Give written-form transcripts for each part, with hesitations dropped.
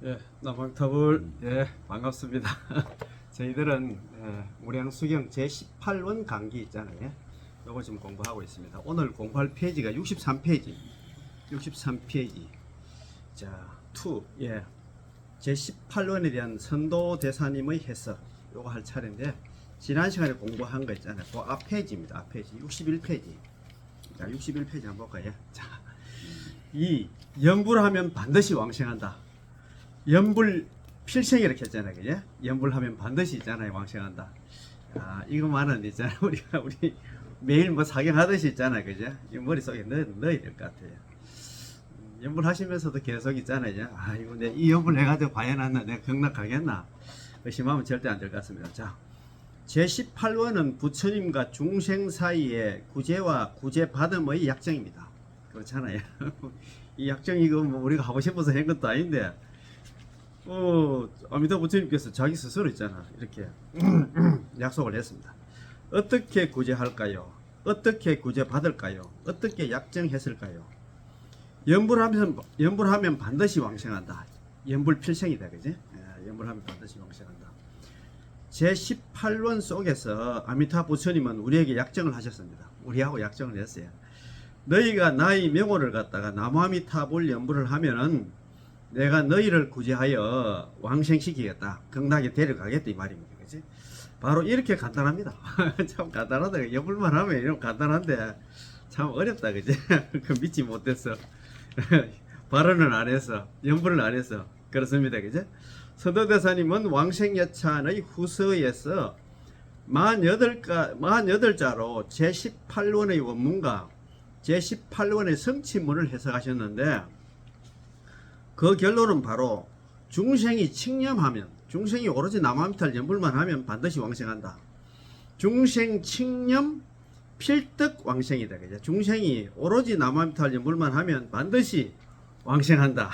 예, 남방타불 예, 반갑습니다. 저희들은 우량수경 제18원 강기 있잖아요. 요거 지금 공부하고 있습니다. 오늘 공부할 페이지가 63페이지. 63페이지. 자, 2. 예. 제18원에 대한 선도대사님의 해석. 요거 할 차례인데 지난 시간에 공부한 거 있잖아요. 그 앞 페이지입니다. 앞 페이지 61페이지. 자, 61페이지 한번 볼까요? 자, 이 연불하면 반드시 왕생한다. 연불 필생 이렇게 했잖아요, 그죠? 연불하면 반드시 있잖아요, 왕생한다. 아, 이거만은 있잖아요, 우리 매일 뭐 사경하듯이 있잖아요, 그죠? 이 머릿속에 넣어야 될 것 같아요. 연불하시면서도 계속 있잖아요, 아, 이거 이 연불 해가지고 과연 내가 경락 가겠나? 의심하면 절대 안 될 것 같습니다. 자, 제18원은 부처님과 중생 사이의 구제와 구제받음의 약정입니다. 그렇잖아요. 이 약정 이거 뭐 우리가 하고 싶어서 한 것도 아닌데, 아미타 부처님께서 자기 스스로 있잖아. 이렇게 약속을 했습니다. 어떻게 구제할까요? 어떻게 구제받을까요? 어떻게 약정했을까요? 연불하면 반드시 왕생한다. 연불필생이다. 그지? 예, 연불하면 반드시 왕생한다. 제18원 속에서 아미타 부처님은 우리에게 약정을 하셨습니다. 우리하고 약정을 했어요. 너희가 나의 명호를 갖다가 나무아미타불 연불을 하면은 내가 너희를 구제하여 왕생시키겠다. 극락에 데려가겠다 이 말입니다. 그치? 바로 이렇게 간단합니다. 참 간단하다. 연불만 하면 이런 간단한데 참 어렵다. 그치? 그 믿지 못했어. 발언을 안 해서 연불을 안 해서 그렇습니다. 그치? 선도대사님은 왕생여찬의 후서에서 48자로 제18원의 원문과 제18원의 성취문을 해석하셨는데 그 결론은 바로 중생이 칙념하면, 중생이 오로지 나무아미타를 연불만 하면 반드시 왕생한다. 중생 칙념 필득 왕생이다. 그죠? 중생이 오로지 나무아미타를 연불만 하면 반드시 왕생한다.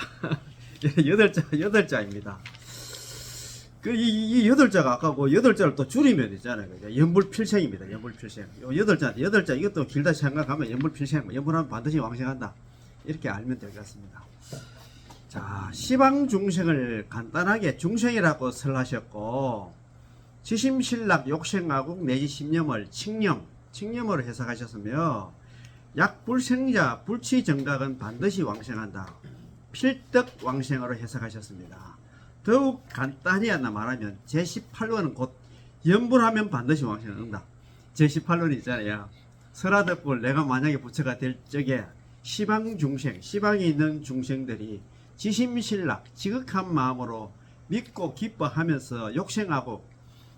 8자입니다. 이 8자가 아까 그 8자를 또 줄이면 있잖아요. 그죠? 연불필생입니다. 연불필생. 8자, 이것도 길다 생각하면 연불필생, 연불하면 반드시 왕생한다. 이렇게 알면 될 것 같습니다. 자, 시방중생을 간단하게 중생이라고 설하셨고 지심신락 욕생아국 내지 심념을 칙념으로 해석하셨으며 약불생자 불치정각은 반드시 왕생한다. 필득 왕생으로 해석하셨습니다. 더욱 간단히 하나 말하면 제18원은 곧 연불하면 반드시 왕생한다. 제18원이 있잖아요. 설화덕불 내가 만약에 부처가 될 적에 시방중생, 시방에 있는 중생들이 지심신락, 지극한 마음으로 믿고 기뻐하면서 욕생하고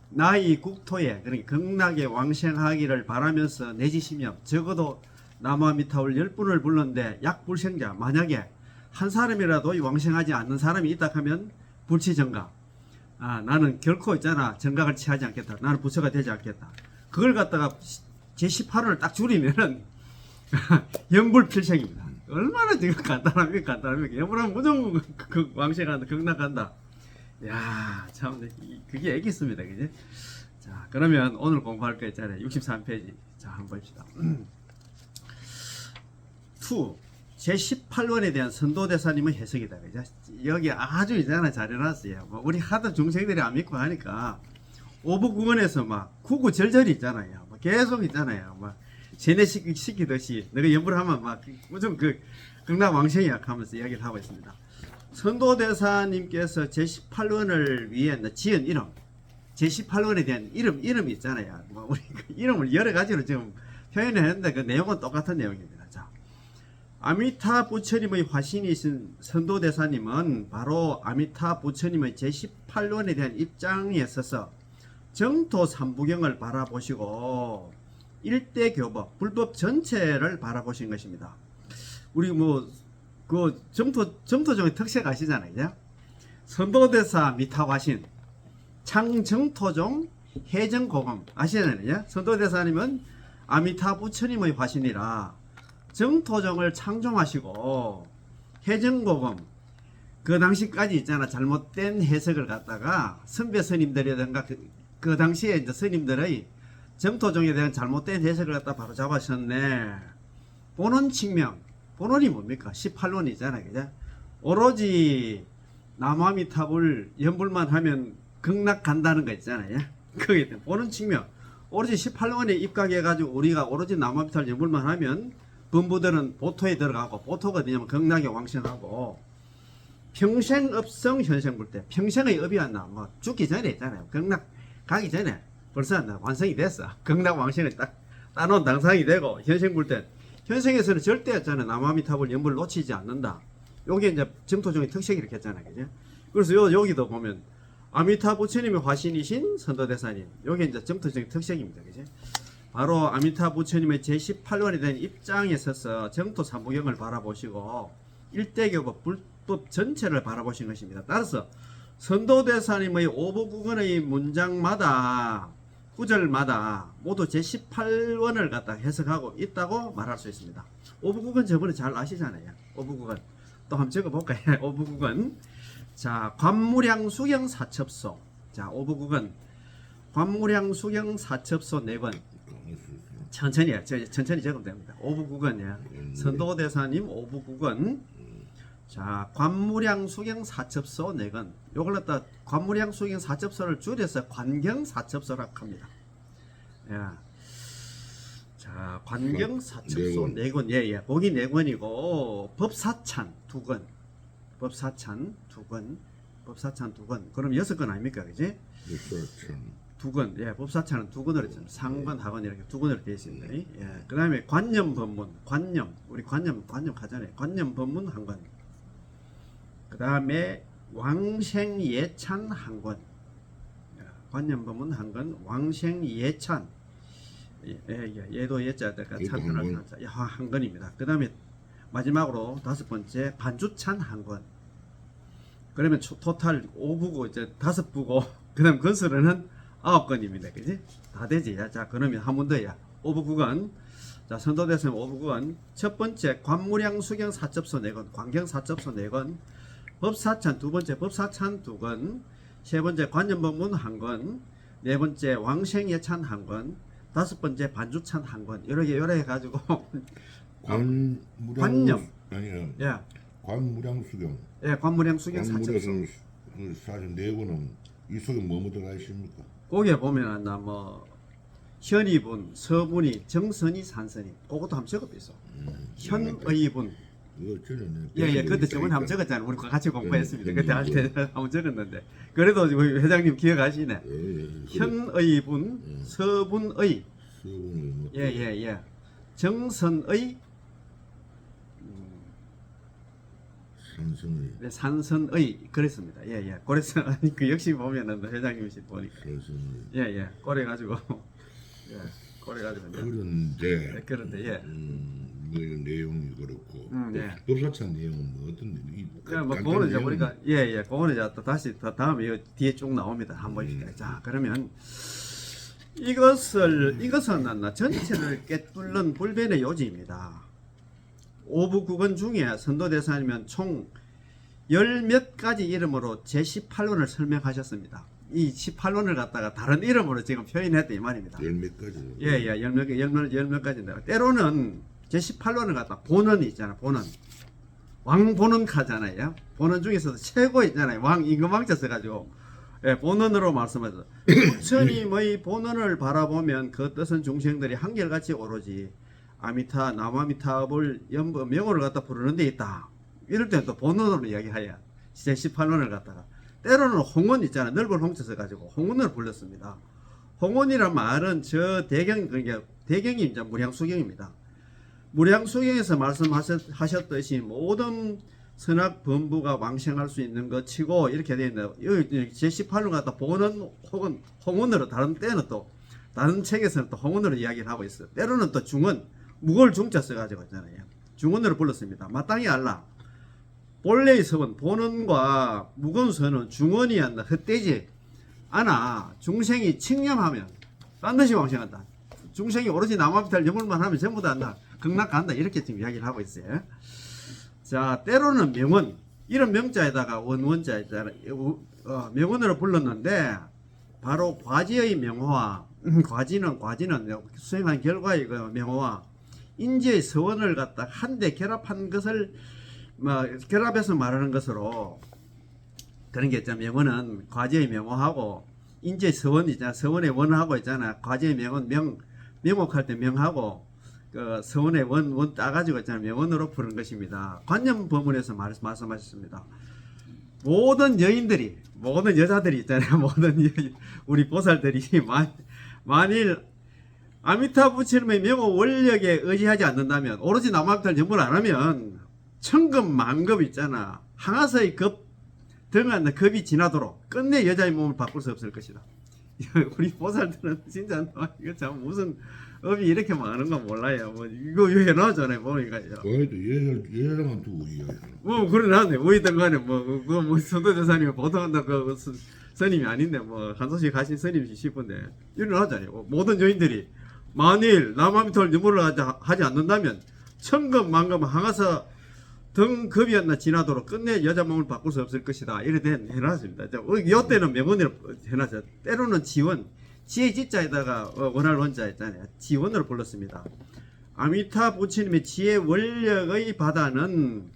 나의 국토에, 그러니까 극락에 왕생하기를 바라면서 내지심념, 적어도 나무아미타불 10분을 불렀는데 약불생자, 만약에 한 사람이라도 왕생하지 않는 사람이 있다 하면 불치정각, 나는 결코 있잖아 정각을 취하지 않겠다, 나는 부처가 되지 않겠다, 그걸 갖다가 제18원을 딱 줄이면은 연불필생입니다. 얼마나 지금 간단합니까? 연불하면 무조건 그 왕생한다, 극락한다. 야, 참 그게 애기습니다. 그지? 자, 그러면 오늘 공부할 거 있잖아요. 63페이지. 자, 한번 봅시다. 2. 제18원에 대한 선도대사님의 해석이다. 그죠? 여기 아주 있잖아 잘 해놨어요. 뭐 우리 하도 중생들이 안 믿고 하니까 오부구원에서 막 구구절절이 있잖아요. 뭐 계속 있잖아요. 막 세뇌시키듯이 내가 연불하면 막 무슨 그 극락왕생이야 하면서 이야기를 하고 있습니다. 선도대사님께서 제18원을 위해 지은 이름, 제18원에 대한 이름이 있잖아요. 뭐 우리 그 이름을 여러 가지로 지금 표현을 했는데 그 내용은 똑같은 내용입니다. 자, 아미타 부처님의 화신이신 선도대사님은 바로 아미타 부처님의 제18원에 대한 입장에 서서 정토 삼부경을 바라보시고 일대교법, 불법 전체를 바라보신 것입니다. 우리 그 정토종의 특색 아시잖아요. 그죠? 선도대사 미타화신, 창정토종 해정고금 아시잖아요. 선도대사님은 아미타 부처님의 화신이라 정토종을 창종하시고 해정고금, 그 당시까지 있잖아 잘못된 해석을 갖다가 선배 스님들이라든가 그 당시에 이제 스님들의 정토종에 대한 잘못된 해석을 갖다 바로 잡으셨네. 본원 칙명, 본원이 뭡니까? 18원이잖아요. 그죠? 오로지 나무아미탑을 연불만 하면 극락 간다는 거 있잖아요. 그게 보는 측면. 오로지 18원에 입각해가지고 우리가 오로지 나무아미탑을 연불만 하면 범부들은 보토에 들어가고, 보토가 되냐면 극락에 왕생하고, 평생업성 현생불때, 평생의 업이 안 나. 뭐 죽기 전에 있잖아요. 극락 가기 전에 벌써 완성이 됐어. 극락 왕생을 딱 따놓은 당상이 되고, 현생불때 현생에서는 절대 없잖아요. 나무아미탑을 연불 놓치지 않는다. 요게 이제 정토종의 특색이 이렇게 했잖아요. 그죠? 그래서 여기도 보면 아미타 부처님의 화신이신 선도대사님. 요게 이제 정토종의 특색입니다. 그죠? 바로 아미타 부처님의 제18원이 된 입장에 서서 정토 삼부경을 바라보시고 일대교법 불법 전체를 바라보신 것입니다. 따라서 선도대사님의 오부구건의 문장마다 구절마다 모두 제18원을 갖다 해석하고 있다고 말할 수 있습니다. 오부구건 저번에 잘 아시잖아요. 오부구건 또 한번 적어볼까요? 오부구건. 자, 관무량 수경 사첩소. 자, 오부구건 관무량 수경 사첩소 4권. 천천히 적으면 됩니다. 오부구건이야. 선도대사님 오부구건. 자, 관무량 수경 사첩소 4권. 요걸 갖다 관무량 수경 사첩소를 줄여서 관경 사첩소라고 합니다. 예. 자, 관경 사첩소 4권. 예. 거기 4권이고 법사찬 2권. 법사찬 2권. 법사찬 2권. 그럼 6권 아닙니까? 그지? 법사찬 2권. 예, 법사찬은 2권으로 있습니다. 상권, 하권 이렇게 2권으로 되어 있습니다. 예. 그다음에 관념법문. 우리 관념 하잖아요. 관념법문 1권. 그다음에 왕생예찬 1권. 관념법문 1권. 왕생예찬. 얘도 예자니까 찬편을 한 권입니다. 그 다음에 마지막으로 5번째 반주찬 1권. 그러면 토탈 5부고 이제 5부고 그 다음 건설은 9권입니다. 그지? 다 되지? 자, 그러면 한 번 더야. 5부 9권. 자, 선도대사님 5부 9권. 첫 번째 관무량 수경 사첩소 4권. 관경 사첩소 4권. 법사찬 2번째 법사찬 2권. 세 번째 관념법문 1권. 네 번째 왕생예찬 1권. 5번째 반주찬 1권. 이렇게 해가지고 관념. 아니야. 예. 관무량 수경. 예, 관무량 수경 사첩소. 사실 4권은 이 속에 뭐뭐 들어가 있습니까? 거기에 보면은 뭐 현의분, 서분이, 정선이, 산선이. 그것도 한번 적어있어. 현의분. 이거 전에 예, 그때 저번에 한번 적었잖아요. 우리 같이 공부했습니다. 그때 할 때 한번 적었는데. 그래도 우리 회장님 기억하시네. 현의분, 서분의. 예. 정선의. 산선의. 네, 산선의. 그랬습니다. 예. 그래서 그 역시 보면은 회장님이시 보니까. 예. 그래가지고. 예. 그래가지고. 그런데 예. 뭐 이런 내용이 그렇고. 예. 법사찬 내용은 뭐 어떤 내용이? 뭐 그거는 이제 우리가 그거는 이제 또 다시 다음에 이 뒤에 쭉 나옵니다. 한번 보십시오. 자, 그러면 이것은 전체를 꿰뚫는 불변의 요지입니다. 5부 9권 중에 선도대사님은 총 10몇 가지 이름으로 제18원을 설명하셨습니다. 이 18원을 갖다가 다른 이름으로 지금 표현했다 이 말입니다. 10몇 가지. 예, 10몇 가지인데 때로는 제18원을 갖다 본원이 있잖아요. 본원. 왕본원카잖아요. 본원 중에서도 최고 있잖아요. 왕 임금왕자 써가지고 예, 본원으로 말씀하셔서 부처님의 본원을 바라보면 그 뜻은 중생들이 한결같이 오로지 아미타, 나무아미타불 명호를 갖다 부르는 데 있다. 이럴 때는 또 본원으로 이야기하여 제18원을 갖다가 때로는 홍원 있잖아요. 넓은 홍자 써가지고 홍원을 불렀습니다. 홍원이란 말은 저 대경이 이제 무량수경입니다. 무량수경에서 말씀하셨듯이 모든 선악 범부가 왕생할 수 있는 것 치고 이렇게 되어 있는데 제18원 갖다 본원 혹은 홍원으로 다른 때는 또 다른 책에서는 또 홍원으로 이야기를 하고 있어요. 때로는 또 중원 무거울 중자 써가지고 있잖아요. 중원으로 불렀습니다. 마땅히 알라. 본래의 서원 본원과 무거운 서는 중원이 아니라 헛되지 않아. 중생이 칭념하면 반드시 왕생한다. 중생이 오로지 나무아미타를 염불만 하면 전부 다 한다. 극락 간다. 이렇게 지금 이야기를 하고 있어요. 자, 때로는 명원 이런 명자에다가 원자 있잖아요. 명원으로 불렀는데 바로 과지의 명호와 과지는 수행한 결과의 그 명호와 인지의 서원을 갖다 한데 결합한 것을 결합해서 말하는 것으로 그런 게 있잖아. 명언은 과제의 명호하고 인제 서원 있잖아. 서원의 원하고 있잖아. 과제의 명언 명목할 때 명하고 그 서원의 원 따가지고 있잖아. 명언으로 푸는 것입니다. 관념 법문에서 말씀하셨습니다. 모든 여인들이 모든 여자들이 있잖아요. 우리 보살들이 만일 아미타 부처님의 명호 원력에 의지하지 않는다면 오로지 남아미타를 연불 안 하면 천급 만급 있잖아. 항아서의 등한 급이 지나도록 끝내 여자의 몸을 바꿀 수 없을 것이다. 우리 보살들은 진짜 이거 참 무슨 업이 이렇게 많은 거 몰라요. 뭐 이거 해놔잖아요. 보니까 그래도 여자만 두고 이야기하는. 뭐 그러나네. 뭐이든 간에 뭐 선도대사님이 보통한다 그 스님이 아닌데 뭐 한 소식 가신 스님이시 싶은데 일어나잖아요. 모든 여인들이 만일 남아미타를 유무를 하지 않는다면 천급 만급 항아서 등급이었나 지나도록 끝내 여자 몸을 바꿀 수 없을 것이다. 이렇게 해놨습니다. 이때는 명언으로 해놨어요. 때로는 지원, 지혜 지자에다가 원할 원자 있잖아요. 지원으로 불렀습니다. 아미타 부처님의 지혜 원력의 바다는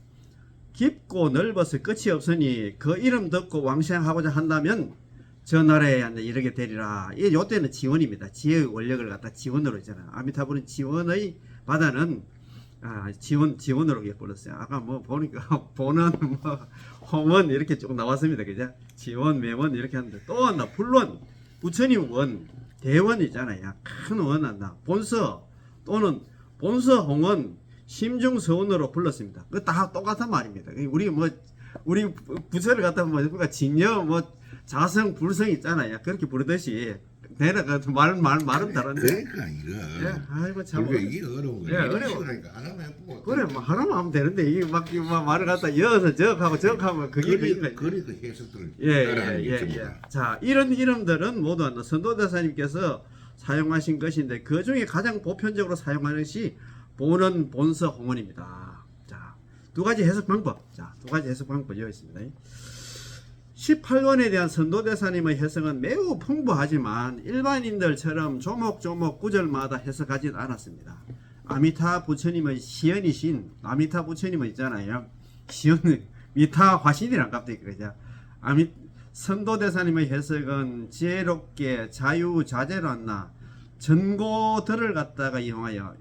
깊고 넓어서 끝이 없으니 그 이름 듣고 왕생하고자 한다면 저 나라에 이르게 되리라. 이때는 지원입니다. 지혜의 원력을 갖다 지원으로 있잖아요. 아미타불은 지원의 바다는 지원으로 불렀어요. 아까 뭐 보니까 보는 홍원 이렇게 쭉 나왔습니다. 그죠? 지원, 매원 이렇게 하는데 또 한다. 불론 부처님 원, 대원 있잖아요. 큰 원 한다. 본서 또는 본서 홍원, 심중서원으로 불렀습니다. 그 다 똑같은 말입니다. 우리 부처를 갖다 그러니까 진여 자성 불성 있잖아요. 그렇게 부르듯이 내가 말은 다른데. 그러니까 이거. 예, 아이고 참. 이게 어려운 거야. 예, 어려워. 그러니까 하나만 해보고. 그래, 뭐 하나만 하면 되는데 이게 막 말을 갖다 이어서 저하고 그게 그러니까 해석들을 따라하는 게 전부다. 예. 자, 이런 이름들은 모두 선도대사님께서 사용하신 것인데 그 중에 가장 보편적으로 사용하는 것이 본원, 본서, 홍원입니다. 자, 두 가지 해석 방법. 여기 있습니다. 18원에 대한 선도대사님의 해석은 매우 풍부하지만 일반인들처럼 조목조목 구절마다 해석하진 않았습니다. 아미타 부처님의 시연이신 아미타 부처님의 있잖아요. 시연 미타 화신이란 갑자기 그러죠. 선도대사님의 해석은 지혜롭게 자유자재로 한나 전고들을 갖다가 이용하여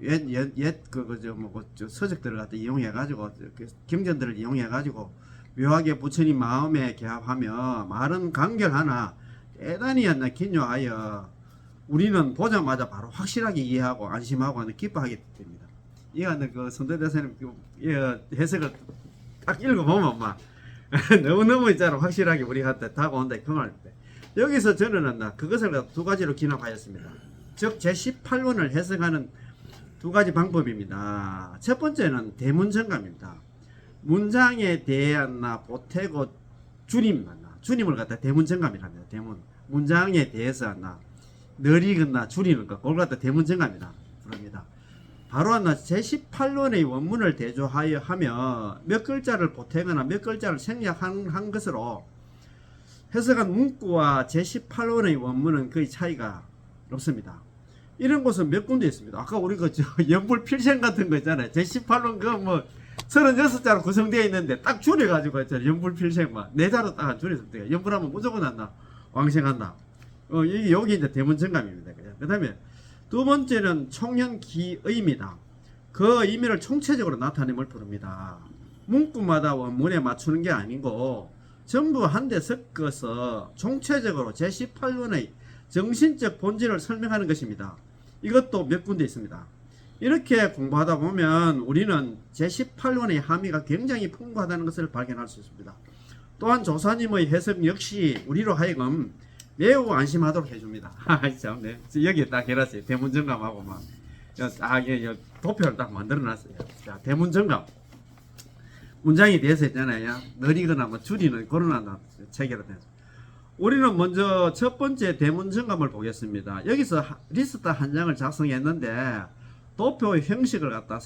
서적들을 갖다 이용해 가지고 경전들을 이용해 가지고 묘하게 부처님 마음에 개합하며 말은 간결하나 대단히 기묘하여 우리는 보자마자 바로 확실하게 이해하고 안심하고 기뻐하게 됩니다. 이거는 그 선도대사님 해석을 딱 읽어보면 막 너무너무 있잖아. 확실하게 우리한테 다가온다 그 말인데 여기서 저는 그것을 두 가지로 기납하였습니다. 즉 제18원을 해석하는 두 가지 방법입니다. 첫 번째는 대문정감입니다. 문장에 대한 보태고 주님을 갖다 대문정감이랍니다. 대문 문장에 대해서 느리거나 줄이는 것 그걸 갖다 대문정감이라 부릅니다. 바로 제18원의 원문을 대조하여 하며 몇 글자를 보태거나 몇 글자를 생략한 것으로 해석한 문구와 제18원의 원문은 거의 차이가 없습니다. 이런 곳은 몇 군데 있습니다. 아까 우리 연불필생 같은 거 있잖아요. 제18원 36자로 구성되어 있는데 딱 줄여가지고 있잖아요. 연불필생만 4자로 딱 줄여서 돼요. 연불하면 무조건 왕생한다. 여기 이제 대문정감입니다. 그 다음에 두 번째는 총연기의입니다. 그 의미를 총체적으로 나타냄을 부릅니다. 문구마다 원문에 맞추는 게 아니고 전부 한데 섞어서 총체적으로 제18원의 정신적 본질을 설명하는 것입니다. 이것도 몇 군데 있습니다. 이렇게 공부하다 보면 우리는 제18원의 함의가 굉장히 풍부하다는 것을 발견할 수 있습니다. 또한 조사님의 해석 역시 우리로 하여금 매우 안심하도록 해줍니다. 참, 네. 여기에 딱 해놨어요. 대문정감하고 도표를 딱 만들어놨어요. 자, 대문정감. 문장에 대해서 했잖아요. 느리거나 줄이는 그런 체계로 우리는 먼저 첫 번째 대문정감을 보겠습니다. 여기서 리스트 한 장을 작성했는데 도표의 형식을 갖다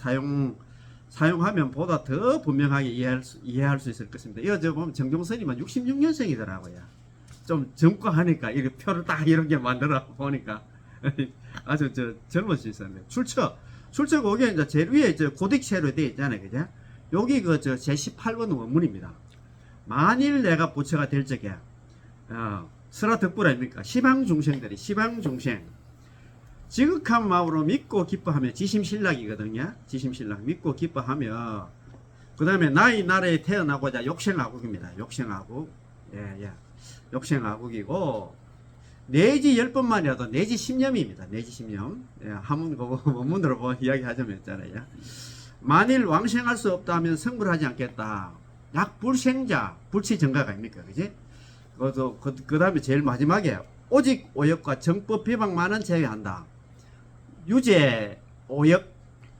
사용하면 보다 더 분명하게 이해할 수 있을 것입니다. 이거 보면 정종스님은 66년생이더라고요. 좀 젊고 하니까 이렇게 표를 딱 이렇게 만들어 보니까 아주 젊을 수 있었네요. 출처가 여기 제일 위에 고딕체로 되어 있잖아요. 그죠? 여기 제18번 원문입니다. 만일 내가 부처가 될 적에 설화덕불 아닙니까? 시방중생들이 시방중생 지극한 마음으로 믿고 기뻐하며 지심신락이거든요. 지심신락 믿고 기뻐하며 그 다음에 나의 나라에 태어나고자 욕생아국입니다. 욕생아국. 예. 욕생아국이고 내지 10번만이라도 내지 10념입니다. 내지 10념. 예, 한문 원문으로 이야기하자면 있잖아요. 만일 왕생할 수 없다면 성불하지 않겠다. 약불생자 불치정각 아닙니까? 그지? 그 다음에 제일 마지막에 오직 오역과 정법 비방만은 제외한다. 유죄 오역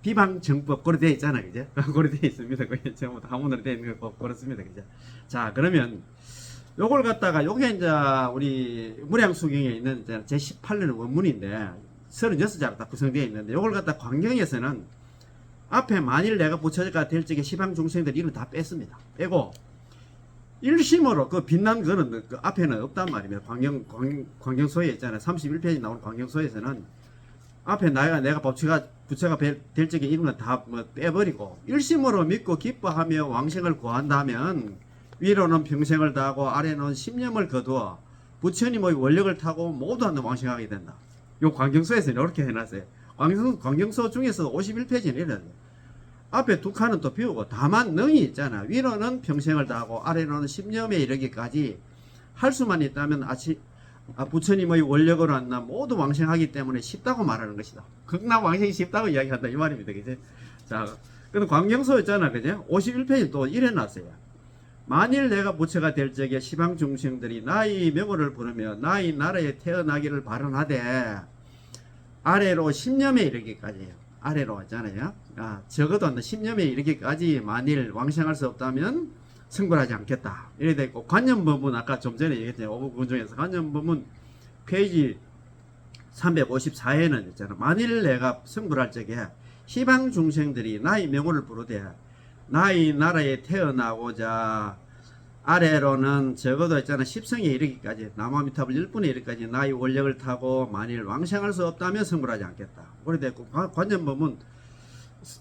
비방 정법 고려 되어 있잖아요. 그죠? 고려 되어 있습니다. 그게 전부 다 한문으로 되어 있는 거 그렇습니다. 그죠? 자, 그러면 요걸 갖다가 요게 이제 우리 무량수경에 있는 이제 제18년 원문인데 36자로 다 구성되어 있는데 요걸 갖다 광경에서는 앞에 만일 내가 부처가 될 적에 시방중생들 이름 다 뺐습니다. 빼고 일심으로 그 빛난 거는 그 앞에는 없단 말입니다. 광경소에 있잖아요. 31페이지 나오는 광경소에서는 앞에 내가 부처가 될 적에 이런 건 다 뭐 빼버리고 일심으로 믿고 기뻐하며 왕생을 구한다면 위로는 평생을 다하고 아래는 10년을 거두어 부처님의 원력을 타고 모두 한번 왕생하게 된다. 요 광경소에서는 이렇게 해놨어요. 광경소 중에서 51페이지는 이래요. 앞에 두 칸은 또 비우고 다만 능이 있잖아. 위로는 평생을 다하고 아래로는 10년에 이르기까지 할 수만 있다면 부처님의 원력으로 한다 모두 왕생하기 때문에 쉽다고 말하는 것이다. 극락 왕생이 쉽다고 이야기한다 이 말입니다. 그지? 자, 근데 광경소 있잖아. 그죠? 51페이지 또 이래놨어요. 만일 내가 부처가 될 적에 시방 중생들이 나의 명호를 부르며 나의 나라에 태어나기를 발언하되 아래로 10년에 이르기까지 아래로 있잖아요. 적어도 10년에 이르기까지 만일 왕생할 수 없다면 승불하지 않겠다. 이래 되고 관념법문 아까 좀 전에 얘기했잖아요. 5분 중에서 관념법문 페이지 354에는 있잖아. 만일 내가 승불할 적에 시방 중생들이 나의 명호를 부르되 나의 나라에 태어나고자 아래로는 적어도 있잖아 10성에 이르기까지 나무아미타불 10분에 이르기까지 나의 원력을 타고 만일 왕생할 수 없다면 승불하지 않겠다. 그래도 관념법문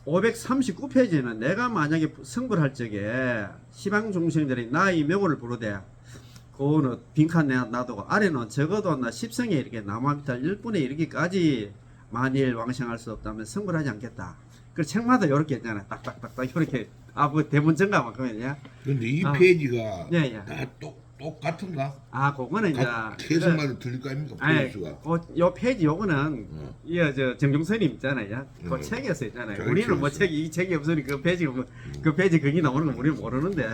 539페이지는 내가 만약에 승불할 적에 시방중생들이 나의 명호를 부르되 그거는 빈칸 놔두고 아래는 적어도 10성에 이르게 나무아미타불 10분에 이르기까지 만일 왕생할 수 없다면 승불하지 않겠다. 그 책마다 이렇게 있잖아요. 딱딱딱딱 이렇게 뭐 대문 정가만 그러면요. 근데 이 페이지가 예. 다 똑같은가? 그거는 이제 해석만 들릴 거 아닙니까? 페이지가. 요 페이지 요거는 저 정종선님 있잖아요. 그 책에서 있잖아요. 우리는 뭐 이 책이 없으니까 그 페이지 거기 나오는 거 우리는 모르는데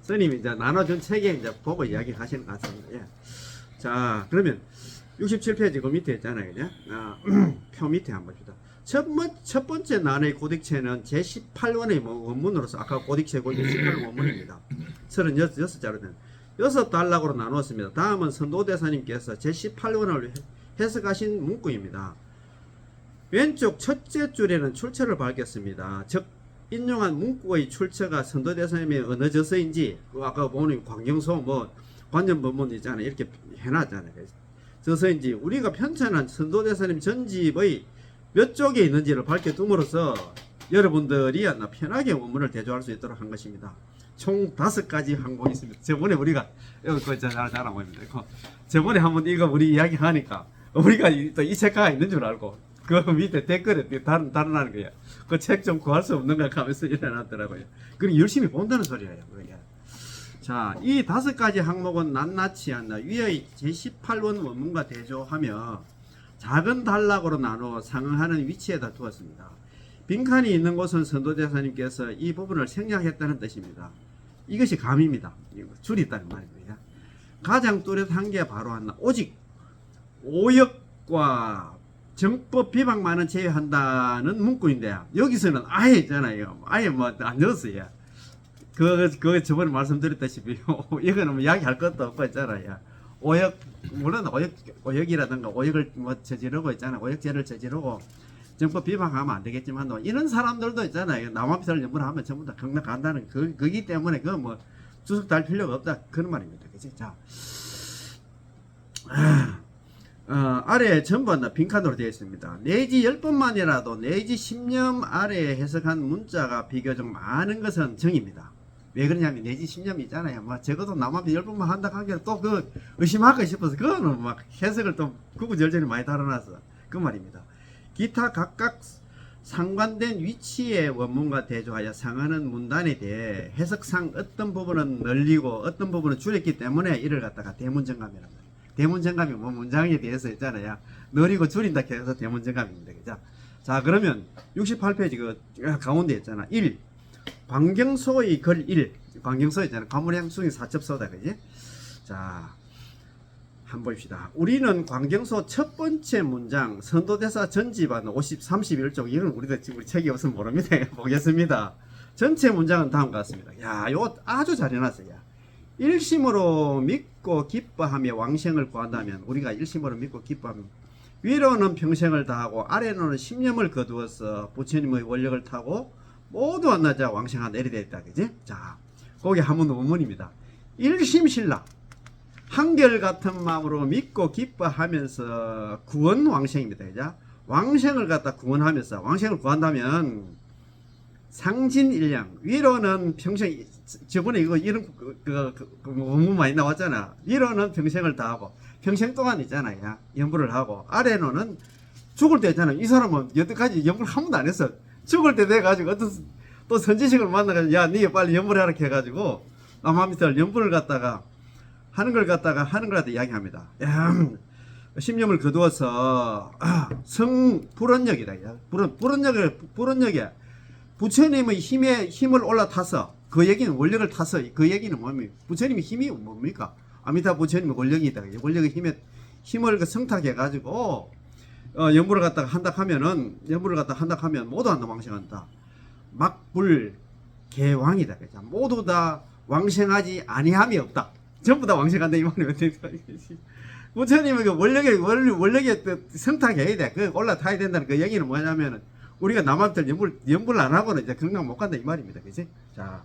스님이 이제 나눠준 책에 이제 보고 이야기하시는 것 같습니다. 예. 자, 그러면 67페이지 그 밑에 있잖아요. 그죠? 표 밑에 한번 봅시다. 첫 번째 난의 고딕체는 제18원의 원문으로서 아까 고딕체 18원 원문입니다. 36자로 된 6단락으로 나누었습니다. 다음은 선도대사님께서 제18원을 해석하신 문구입니다. 왼쪽 첫째 줄에는 출처를 밝혔습니다. 즉 인용한 문구의 출처가 선도대사님의 어느 저서인지 아까 보는 광경소 관념법문 있잖아요. 이렇게 해놨잖아요. 저서인지 우리가 편찬한 선도대사님 전집의 몇 쪽에 있는지를 밝혀둠으로써 여러분들이 편하게 원문을 대조할 수 있도록 한 것입니다. 총 5가지 항목이 있습니다. 저번에 우리가 이거 잘 안 보입니다. 저번에 한번 이거 우리 이야기하니까 우리가 또 이 책가가 있는 줄 알고 그 밑에 댓글에 다른하는 거야. 그 책 좀 구할 수 없는가 하면서 일어났더라고요. 그리고 열심히 본다는 소리예요. 그게. 자, 이 5가지 항목은 낱낱이 한다. 위의 제18원 원문과 대조하며 작은 단락으로 나누어 상응하는 위치에다 두었습니다. 빈칸이 있는 곳은 선도대사님께서 이 부분을 생략했다는 뜻입니다. 이것이 감입니다. 줄이 있다는 말입니다. 가장 뚜렷한 게 바로 하나 오직 오역과 정법 비방만은 제외한다는 문구인데 여기서는 아예 있잖아요. 아예 안 넣었어요. 그거 저번에 말씀드렸다시피 이거는 이야기할 것도 없고 있잖아요. 오역 물론 오역이라든가 오역을 저지르고 있잖아요. 오역죄를 저지르고 정법 비방하면 안 되겠지만 이런 사람들도 있잖아요. 남아비사를 연구하면 전부 다 극락 간다는 거기 때문에 주석 달 필요가 없다 그런 말입니다. 그치? 자, 아래에 전부 다 빈칸으로 되어 있습니다. 내지 10번만이라도 내지 10년 아래에 해석한 문자가 비교적 많은 것은 정입니다. 왜 그러냐면 내지 신념이 있잖아요. 뭐 적어도 남한테 10번만 한다 하기에 또 그 의심할까 싶어서 그거는 막 해석을 또 구구절절히 많이 달아놔서 그 말입니다. 기타 각각 상관된 위치의 원문과 대조하여 상하는 문단에 대해 해석상 어떤 부분은 늘리고 어떤 부분은 줄였기 때문에 이를 갖다가 대문정감이란 말이에요. 대문정감이 뭐 문장에 대해서 있잖아요. 늘리고 줄인다 해서 대문정감입니다. 그죠? 자, 그러면 68페이지 그 가운데 있잖아. 1. 광경소의 글 1. 광경소 있잖아. 가물향수의 사첩소다. 그지? 자, 한번 봅시다. 우리는 광경소 첫 번째 문장 선도대사 전집안 31쪽 이건 우리 책이 없으면 모릅니다. 보겠습니다. 전체 문장은 다음과 같습니다. 야, 요거 아주 잘 해놨어요. 일심으로 믿고 기뻐하며 왕생을 구한다면 우리가 일심으로 믿고 기뻐하면 위로는 평생을 다하고 아래로는 신념을 거두어서 부처님의 원력을 타고 모두 만나자 왕생한다 이렇게 되어 있다. 그지? 자, 거기 한문 원문입니다. 일심신라 한결같은 마음으로 믿고 기뻐하면서 구원 왕생입니다. 그죠? 왕생을 갖다 구원하면서 왕생을 구한다면 상진일량 위로는 평생 저번에 이거 이런 원문 많이 나왔잖아. 위로는 평생을 다하고 평생 동안 있잖아요. 연부를 하고 아래로는 죽을 때 있잖아. 이 사람은 여태까지 연부를 한 번도 안 했어. 죽을 때 돼가지고 어떤 또 선지식을 만나가지고 야 니 빨리 연부를 하라 해가지고 남한미터 연부를 갖다가 하는 걸 갖다가 이야기합니다. 심념을 거두어서 성불원력이다. 불원력에 부처님의 힘을 올라타서 그 얘기는 원력을 타서 그 얘기는 뭡니까? 부처님의 힘이 뭡니까? 아미타 부처님의 원력이 있다. 원력의 힘을 성탁해 가지고 연부를 갖다가 한다 하면 모두 한다 왕생한다. 막불 개왕이다. 모두 다 왕생하지 아니함이 없다. 전부 다 왕생한다 이 말이면 부처님은 그 원력에 성탁해야 돼. 그 올라타야 된다는 그 얘기는 뭐냐면은 우리가 남한테 연불 안 하고는 이제 건강 못 간다 이 말입니다. 그지? 자,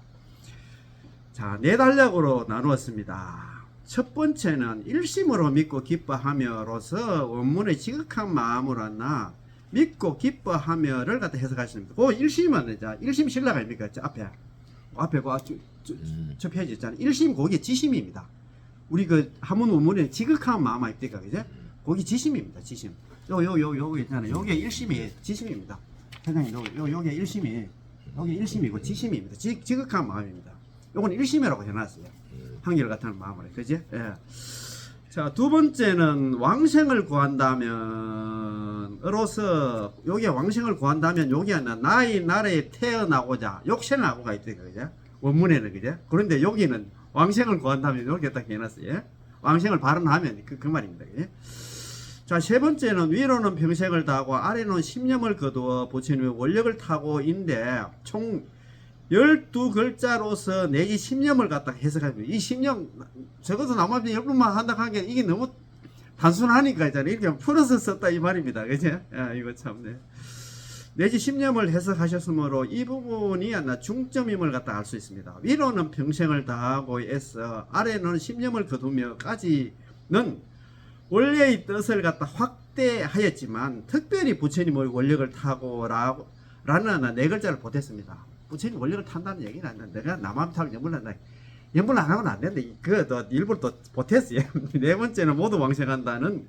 네 단락으로 나누었습니다. 첫 번째는 일심으로 믿고 기뻐하며로서 원문의 지극한 마음으로 나 믿고 기뻐하며를 갖다 해석하십니다. 그 일심은 이제 일심 신라가 아닙니까? 저 앞에 저 페이지 있잖아요. 일심 거기 지심입니다. 우리 그 한문 원문에 지극한 마음 있니까 그죠? 거기 지심입니다. 지심. 요 있잖아요. 요게 일심이 지심입니다. 회장님, 요게 일심이 요게 일심이고 지심입니다. 지극한 마음입니다. 요건 일심이라고 해놨어요. 한결같은 마음으로. 그지? 예. 자, 두 번째는 왕생을 구한다면 으로서 요게 왕생을 구한다면 요게 나의 나라에 태어나고자 욕생하고가 있대. 그죠? 원문에는 그죠? 그런데 여기는 왕생을 구한다면 이렇게 딱 해놨어요. 왕생을 발언하면 그 말입니다. 그죠? 자, 세 번째는 위로는 평생을 다하고 아래는 신념을 거두어 부처님의 원력을 타고인데 총 12글자로서 내지 신념을 갖다 해석합니다. 이 신념 적어도 남한테 10분만 한다 하는 게 이게 너무 단순하니까 있잖아요. 이렇게 풀어서 썼다 이 말입니다. 그죠? 야, 이거 참네. 내지 신념을 해석하셨으므로 이 부분이 중점임을 갖다 알 수 있습니다. 위로는 평생을 다하고 애써 아래는 신념을 거두며까지는 원래의 뜻을 갖다 확대하였지만 특별히 부처님의 원력을 타고라는 네 글자를 보탰습니다. 부처님 원력을 탄다는 얘기는 안 된다. 내가 남한테 타고 연불 안 하고는 안 된다. 그또 일부러 또 보탰어요. 네 번째는 모두 왕생한다는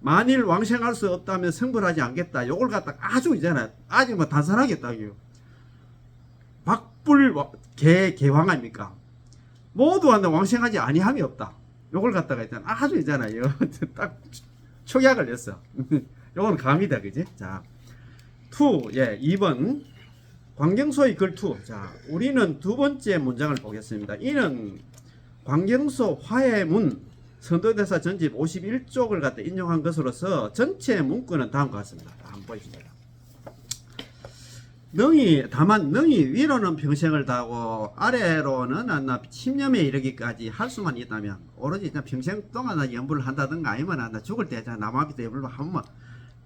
만일 왕생할 수 없다면 성불하지 않겠다. 요걸 갖다 아주 있잖아. 아주 뭐 단순하겠다. 박불 개왕 아닙니까? 모두 한다 왕생하지 아니함이 없다. 요걸 갖다가 있잖아. 아주 있잖아요. 딱 촉약을 냈어. 요건 감이다. 그지? 자, 2번. 광경소의 글 2. 자, 우리는 두 번째 문장을 보겠습니다. 이는 광경소 화해문 선도대사 전집 51쪽을 갖다 인용한 것으로서 전체 문구는 다음과 같습니다. 한번 보십시다. 다만 능히 위로는 평생을 다하고 아래로는 신념에 이르기까지 할 수만 있다면 오로지 평생 동안 연불을 한다든가 아니면 죽을 때 남아비도 연불을 한번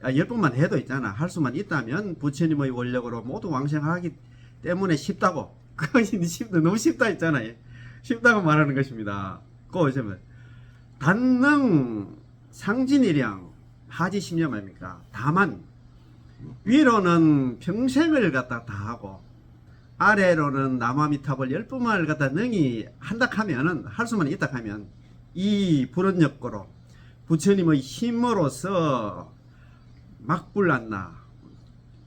10번만 해도 있잖아. 할 수만 있다면 부처님의 원력으로 모두 왕생하기 때문에 쉽다고. 그것이 너무 쉽다 있잖아요. 쉽다고 말하는 것입니다. 그거 보시면 단능 상진일량 하지 신념 아닙니까? 다만 위로는 평생을 갖다 다하고 아래로는 남아미탑을 10분만을 갖다 능히 한다 하면은 할 수만 있다 하면 이 불언역고로 부처님의 힘으로서 막불났나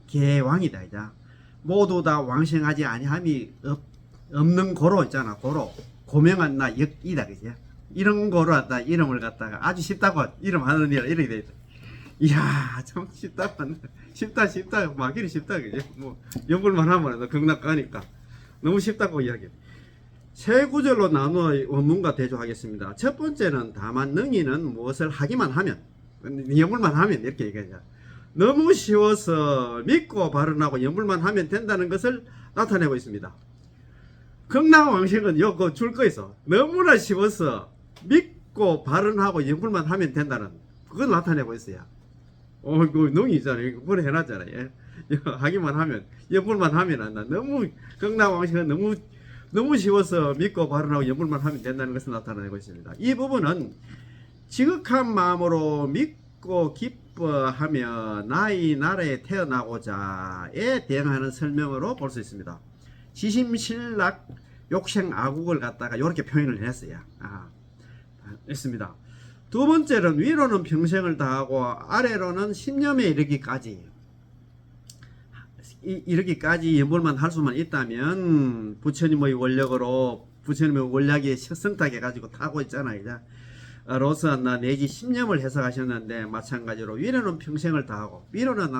개왕이다 이제 모두 다 왕생하지 아니함이 없는 고로 있잖아. 고로 고명한나 역이다 그지. 이런 거로 갖다 이름을 갖다가 아주 쉽다고 이름 하는 일 이렇게 돼 있다. 이야 참 쉽다 막기리 쉽다 그지. 뭐 연불만 하면 경락 가니까 너무 쉽다고 이야기해. 세 구절로 나누어 원문과 대조하겠습니다. 첫 번째는 다만 능이는 무엇을 하기만 하면 연불만 하면 이렇게 얘기하자. 너무 쉬워서 믿고 발언하고 연불만 하면 된다는 것을 나타내고 있습니다. 극락왕생은 요거 줄 거 있어. 너무나 쉬워서 믿고 발언하고 연불만 하면 된다는 그걸 나타내고 있어요. 그 농이잖아요. 그걸 해놨잖아요. 예. 하기만 하면 연불만 하면 안 나. 너무 극락왕생은 너무 쉬워서 믿고 발언하고 연불만 하면 된다는 것을 나타내고 있습니다. 이 부분은 지극한 마음으로 믿고 기뻐하며 나의 나라에 태어나고자에 대응하는 설명으로 볼 수 있습니다. 지심신락 욕생아국을 갖다가 이렇게 표현을 했어요. 있습니다. 두 번째는 위로는 평생을 다하고 아래로는 신념에 이르기까지 연불만 할 수만 있다면 부처님의 원력으로 부처님의 원력이 성탁해 가지고 타고 있잖아요. 이제 로스한나 내지 신념을 해석하셨는데 마찬가지로 위로는 평생을 다하고 위로는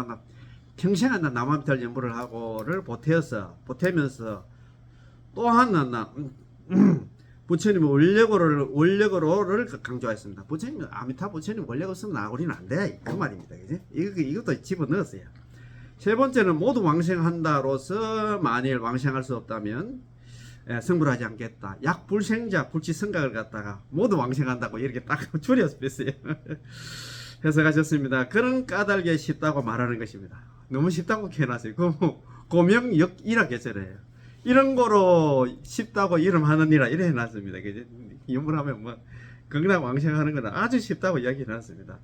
평생 나 남아미탈 연불을 하고를 보태면서 또한 부처님의 원력으로를 강조했습니다. 부처님 아미타 부처님 원력 없으면 나오리는 안 돼. 그 말입니다. 그지? 이것도 집어넣었어요. 세 번째는 모두 왕생한다로서 만일 왕생할 수 없다면 성불하지 않겠다. 약불생자 불치성각을 갖다가 모두 왕생한다고 이렇게 딱 줄여서 뺐어요. 해석하셨습니다. 그런 까닭에 쉽다고 말하는 것입니다. 너무 쉽다고 해놨어요. 고명역이라 했잖아요. 이런 거로 쉽다고 이름하느니라 이래 해놨습니다. 연불하면 뭐 극락 왕생하는 건 아주 쉽다고 이야기해놨습니다.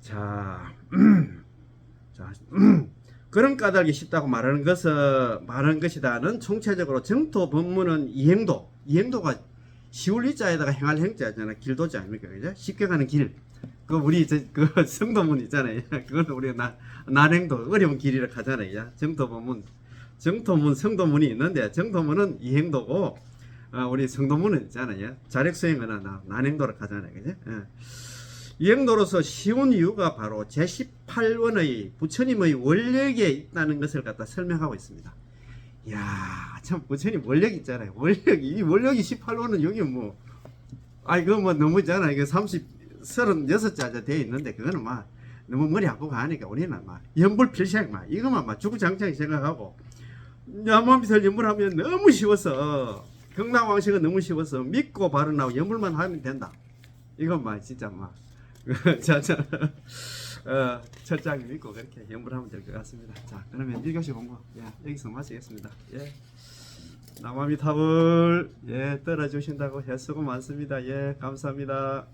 자, 그런 까닭이 쉽다고 말하는 것이다는 총체적으로 정토 법문은 이행도가 시울 이자에다가 행할 행자잖아. 길도자 아닙니까? 그죠? 쉽게 가는 길. 우리 그 성도문 있잖아요. 그건 우리가 난행도 어려운 길이라 하잖아요. 정토문 성도문이 있는데 정토문은 이행도고 우리 성도문은 있잖아요. 자력수행은 난행도라 하잖아요. 그죠? 이행도로서 쉬운 이유가 바로 제18원의 부처님의 원력에 있다는 것을 갖다 설명하고 있습니다. 이야, 참, 부처님 원력 있잖아요. 이 원력이 18원은 여기 이거 너무 있잖아. 이거 36자자 되어 있는데, 그거는 너무 머리 아프고 하니까 우리는 연불필생, 이거만 주구장창 생각하고, 남아미탈 연불하면 너무 쉬워서, 극락왕생은 너무 쉬워서 믿고 발언하고 연불만 하면 된다. 이건 진짜 첫 장이 믿고 그렇게 연불하면 될 것 같습니다. 자, 그러면 1교시 공부 여기서 마치겠습니다. 남아미탑을 떨어주신다고 수고 많습니다. 감사합니다.